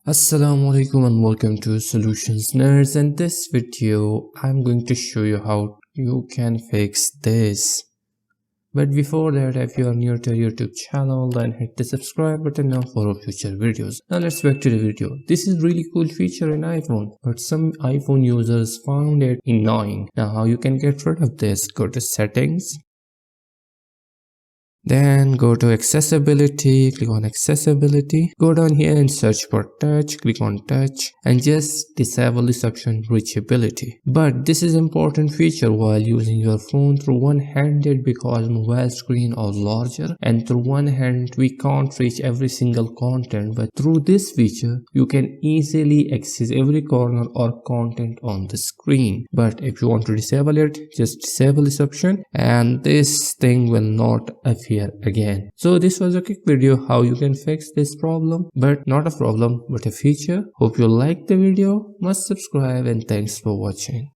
Assalamu alaikum and welcome to Solutions Nerds. In this video I'm going to show you how you can fix this. But before that, if you are new to our YouTube channel, then hit the subscribe button now for our future videos. Now let's back to the video. This is really cool feature in iPhone, but some iPhone users found it annoying. Now how you can get rid of this? Go to settings. Then go to accessibility, click on accessibility, go down here and search for touch, click on touch and just disable this option reachability. But this is important feature while using your phone through one-handed because mobile screen are larger and through one hand we can't reach every single content, but through this feature you can easily access every corner or content on the screen. But if you want to disable it, just disable this option and this thing will not appear again. So this was a quick video how you can fix this problem, but not a problem but a feature. Hope you liked the video, must subscribe and thanks for watching.